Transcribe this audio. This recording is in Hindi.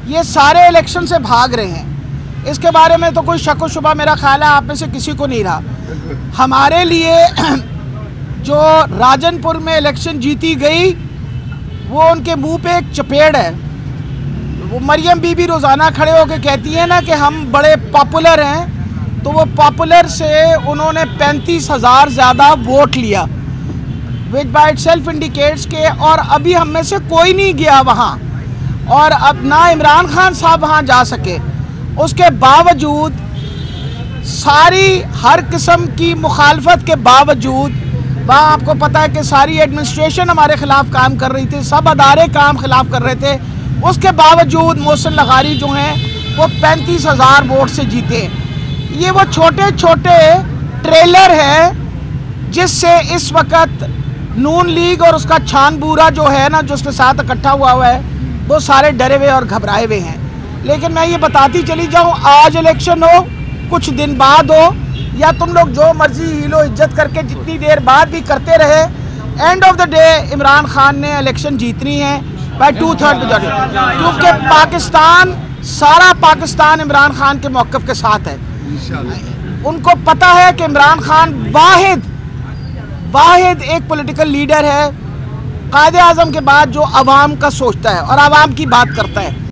ये सारे इलेक्शन से भाग रहे हैं। इसके बारे में तो कोई शक व शुबा मेरा ख्याल है आप में से किसी को नहीं रहा। हमारे लिए जो राजनपुर में इलेक्शन जीती गई वो उनके मुंह पे एक चपेड़ है। वो मरियम बीबी रोज़ाना खड़े होकर कहती है ना कि हम बड़े पॉपुलर हैं, तो वो पॉपुलर से उन्होंने 35,000 ज़्यादा वोट लिया, विच बाय इटसेल्फ इंडिकेट्स के। और अभी हम में से कोई नहीं गया वहाँ, और अब ना इमरान खान साहब वहाँ जा सके। उसके बावजूद सारी हर किस्म की मुखालफत के बावजूद वहाँ आपको पता है कि सारी एडमिनिस्ट्रेशन हमारे ख़िलाफ़ काम कर रही थी, सब अदारे काम खिलाफ कर रहे थे। उसके बावजूद मोहसिन लगारी जो हैं वो 35,000 वोट से जीते। ये वो छोटे छोटे ट्रेलर हैं जिससे इस वक्त नून लीग और उसका छानबूरा जो है ना, जो उसके साथ इकट्ठा हुआ है, वो सारे डरे हुए और घबराए हुए हैं। लेकिन मैं ये बताती चली जाऊँ, आज इलेक्शन हो, कुछ दिन बाद हो, या तुम लोग जो मर्जी हीलो इज्जत करके जितनी देर बाद भी करते रहे, end of the day Imran Khan ने इलेक्शन जीतनी है बाय 2/3 मेजॉरिटी, क्योंकि पाकिस्तान, सारा पाकिस्तान इमरान खान के मौक़िफ़ के साथ है। उनको पता है कि इमरान खान वाहिद एक पॉलिटिकल लीडर है कायदे आज़म के बाद जो अवाम का सोचता है और अवाम की बात करता है।